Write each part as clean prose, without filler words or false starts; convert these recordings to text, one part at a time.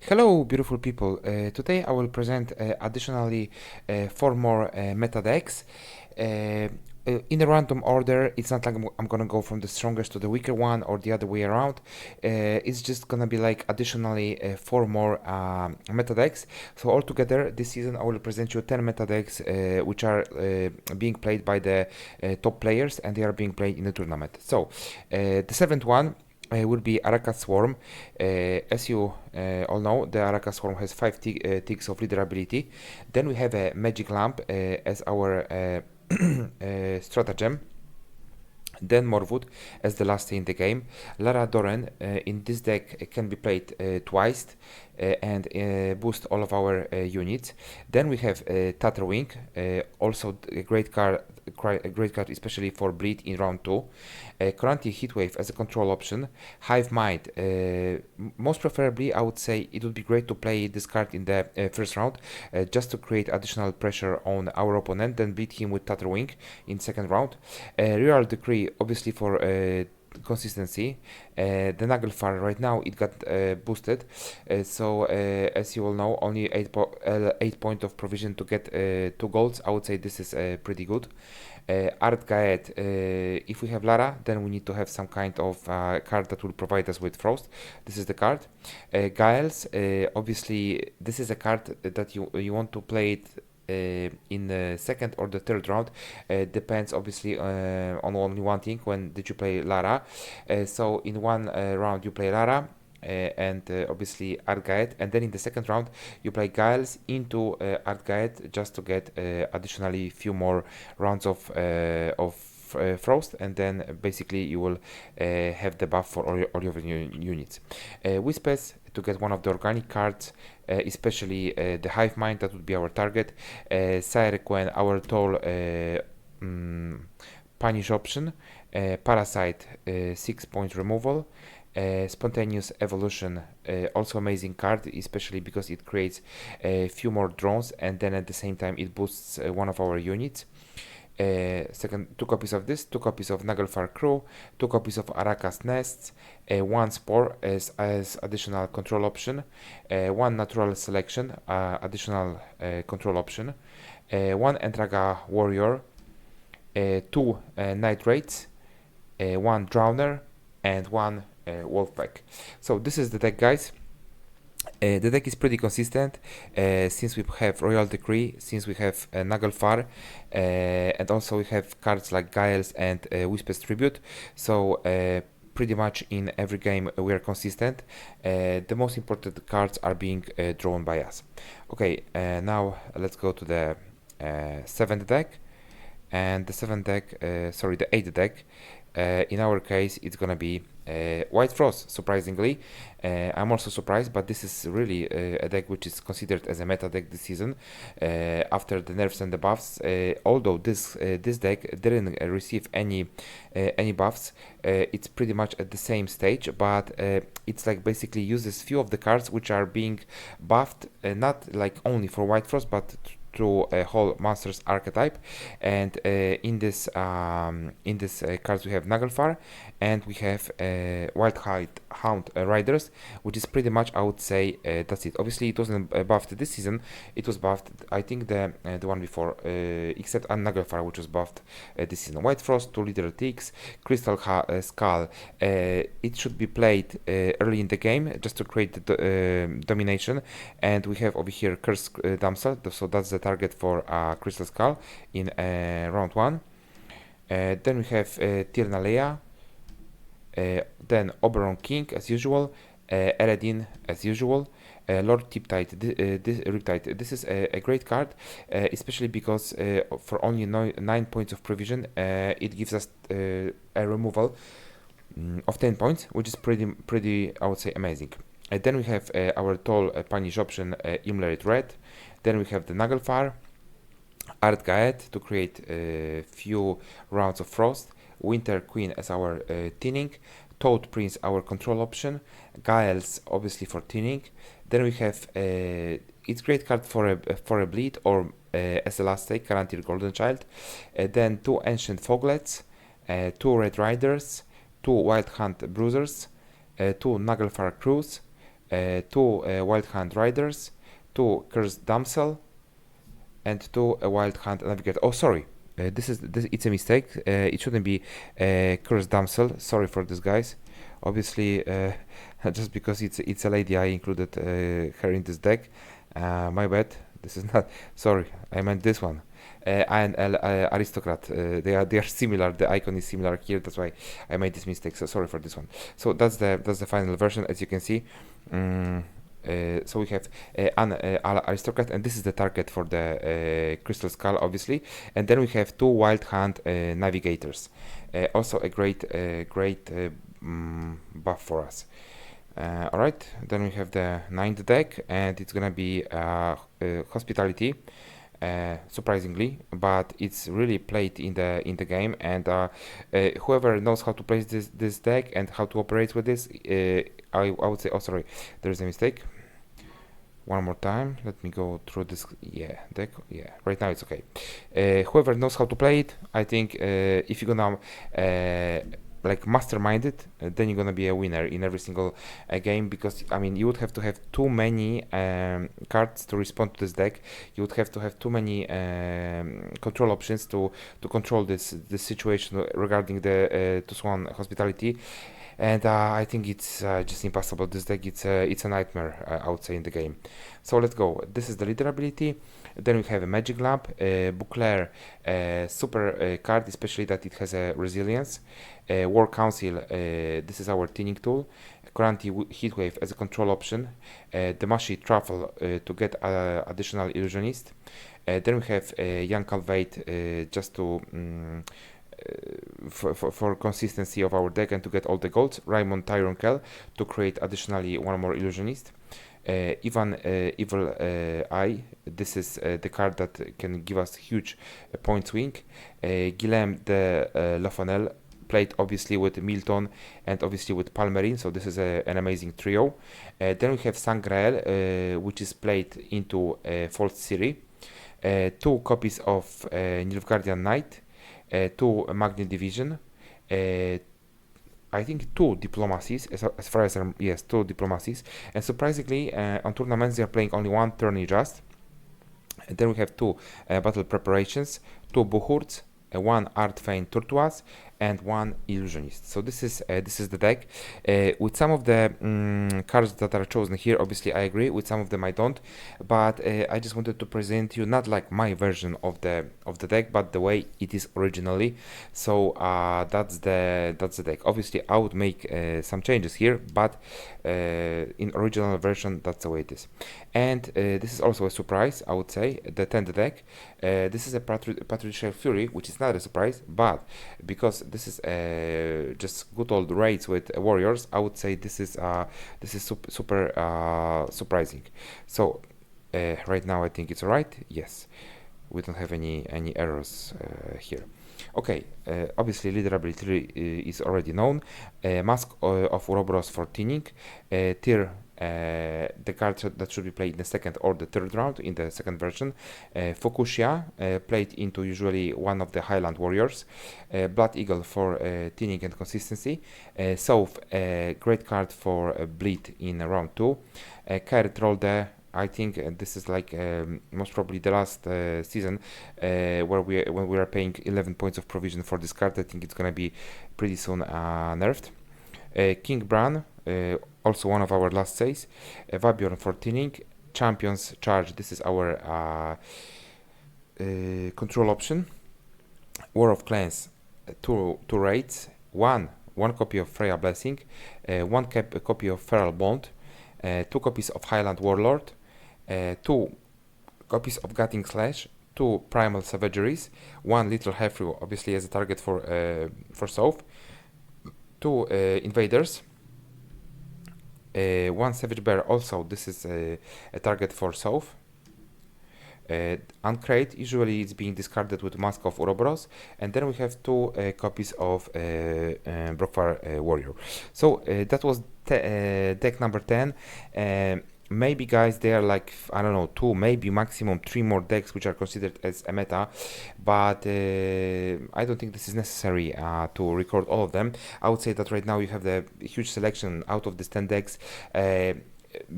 Hello, beautiful people. Today I will present additionally four more meta decks. In a random order. It's not like I'm gonna go from the strongest to the weaker one or the other way around. It's just gonna be like additionally four more meta decks. So altogether this season I will present you 10 meta decks which are being played by the top players, and they are being played in the tournament. So the seventh one will be Arachas Swarm. As you all know, the Arachas Swarm has 5 ticks of leader ability. Then we have a Magic Lamp as our stratagem. Then Morwood as the last in the game. Lara Doran in this deck can be played twice and boost all of our units. Then we have Tatterwing, also a great card, especially for bleed in round 2. Currently Heatwave as a control option. Hive Mind, most preferably I would say it would be great to play this card in the first round, just to create additional pressure on our opponent, then beat him with Tatterwing in second round. Real Decree obviously for consistency. The Nagelfar right now it got boosted, so as you all know, only 8 point of provision to get 2 golds. I would say this is pretty good. Art Gaet, if we have Lara, then we need to have some kind of card that will provide us with Frost. This is the card. Gaels, obviously this is a card that you want to play it in the second or the third round. Depends obviously on only one thing: when did you play Lara. So in one round you play Lara and obviously Argaet, and then in the second round you play Giles into Argaet just to get additionally few more rounds of Frost, and then basically you will have the buff for all your units. Whispers to get one of the organic cards, especially the Hive Mind, that would be our target. Syrequen, our tall punish option. Parasite, 6 point removal. Spontaneous Evolution, also amazing card, especially because it creates a few more drones, and then at the same time it boosts one of our units. Second, 2 copies of this, 2 copies of Nagelfar Crew, 2 copies of Arachas Nests, 1 Spore as additional control option, 1 Natural Selection, additional control option, 1 Entraga Warrior, 2 Night Raids, 1 Drowner, and 1 Wolfpack. So this is the deck, guys. The deck is pretty consistent since we have Royal Decree, since we have Nagelfar, and also we have cards like Giles and Whisper's Tribute. So pretty much in every game we are consistent. The most important cards are being drawn by us. Okay, now let's go to the 7th deck. And the 7th deck, sorry, the 8th deck. In our case, it's gonna be White Frost, surprisingly. I'm also surprised, but this is really a deck which is considered as a meta deck this season after the nerfs and the buffs. Although this deck didn't receive any buffs, it's pretty much at the same stage, but it's like basically uses few of the cards which are being buffed, not like only for White Frost, but through a whole monsters archetype. And in this cards we have Nagelfar, and we have Wild Hound Riders, which is pretty much, I would say, that's it. Obviously it wasn't buffed this season, it was buffed I think the one before, except Nagelfar, which was buffed this season. White Frost, 2 Leader Ticks, Crystal Skull, it should be played early in the game just to create the domination. And we have over here Curse Damsel, so that's the target for Crystal Skull in round 1. Then we have Tirnalea, then Oberon King as usual, Eredin as usual, Lord Riptide. This is a great card, especially because for only 9 points of provision, it gives us a removal of 10 points, which is pretty I would say amazing. Then we have our tall punish option, Imlerate Red. Then we have the Nagelfar, Art Gaet to create a few rounds of Frost, Winter Queen as our thinning, Toad Prince our control option, Giles obviously for thinning. Then we have it's great card for a bleed, or as a last take, Karantir Golden Child. Then 2 Ancient Foglets, 2 Red Riders, 2 Wild Hunt Bruisers, 2 Nagelfar Crews, 2 Wild Hunt Riders, 2 Cursed Damsel, and 2 Wild Hunt Navigator. Oh, sorry. It's a mistake. It shouldn't be Cursed Damsel. Sorry for this, guys. Obviously, just because it's a lady, I included her in this deck. My bad. This is not. Sorry, I meant this one. And Aristocrat. They are similar. The icon is similar here. That's why I made this mistake. So sorry for this one. So that's the final version, as you can see. So we have an Aristocrat, and this is the target for the Crystal Skull, obviously. And then we have 2 Wild Hunt Navigators. Also a great buff for us. Alright, then we have the 9th deck, and it's gonna be Hospitality. Surprisingly, but it's really played in the game, and whoever knows how to play this deck and how to operate with this, I would say, oh sorry, there's a mistake. One more time, let me go through this. Deck. Right now it's okay. Whoever knows how to play it, I think if you're gonna like mastermind it, then you're gonna be a winner in every single game, because I mean you would have to have too many cards to respond to this deck. You would have to have too many control options to control this situation regarding the 2-1 Hospitality, and I think it's just impossible. This deck, it's a nightmare, I would say, in the game. So let's go. This is the leader ability. Then we have a Magic Lamp, Bouclair, super card, especially that it has a resilience. War Council, this is our thinning tool. Currently Heatwave as a control option. Demashi Truffle to get additional illusionist. Then we have Young Calvate just to for consistency of our deck and to get all the golds. Raimond Tyron Kell to create additionally 1 more illusionist. Ivan Evil Eye, this is the card that can give us huge point swing. Guillaume de Lofanel, played obviously with Milton and obviously with Palmerin, so this is an amazing trio. Then we have Sangrael, which is played into False Ciri. 2 copies of Nilfgaardian Knight, 2 Magnet Division, I think 2 diplomacies, as far as yes, 2 diplomacies, and surprisingly on tournaments they are playing only 1 tourney just. And then we have 2 battle preparations, 2 Buhurts, 1 Artfane Turtuas, and 1 Illusionist. So this is the deck. With some of the cards that are chosen here, obviously I agree. With some of them I don't. But I just wanted to present you not like my version of the deck, but the way it is originally. So that's the deck. Obviously I would make some changes here, but in original version that's the way it is. And this is also a surprise, I would say. The 10th deck. This is a Patricial Fury, which is not a surprise, but because this is just good old raids with warriors, I would say this is super surprising. So right now I think it's alright. Yes, we don't have any errors here. Okay, obviously leader ability is already known. Mask of Ouroboros for thinning. Tyr, the card that should be played in the 2nd or the 3rd round in the 2nd version. Fukushia, played into usually one of the Highland warriors. Blood Eagle for thinning and consistency. Soph, great card for bleed in round 2. Kair Trolde, I think this is like most probably the last season when we are paying 11 points of provision for this card. I think it's gonna be pretty soon nerfed. King Bran, also one of our last says. Vabiorn for thinning. Champions Charge, this is our control option. War of Clans, 2 raids. One copy of Freya Blessing. 1 copy of Feral Bond. 2 copies of Highland Warlord. 2 copies of Gutting Slash. 2 Primal Savageries. 1 Little Hefru, obviously as a target for Soph. 2 Invaders. 1 Savage Bear, also this is a target for Soph. Uncrate, usually it's being discarded with Mask of Ouroboros. And then we have 2 copies of Brokvar Warrior. So that was deck number 10. Maybe guys, there are like, I don't know, 2, maybe maximum 3 more decks which are considered as a meta, but I don't think this is necessary to record all of them. I would say that right now you have the huge selection out of these 10 decks.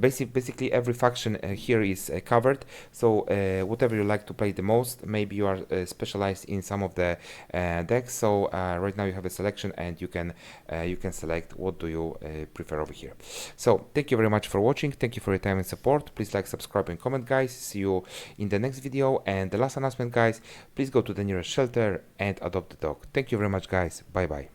basically every faction here is covered. So whatever you like to play the most, maybe you are specialized in some of the decks. So right now you have a selection, and you can select what do you prefer over here. So thank you very much for watching. Thank you for your time and support. Please like, subscribe, and comment, guys. See you in the next video. And the last announcement, guys, please go to the nearest shelter and adopt the dog. Thank you very much, guys. Bye bye.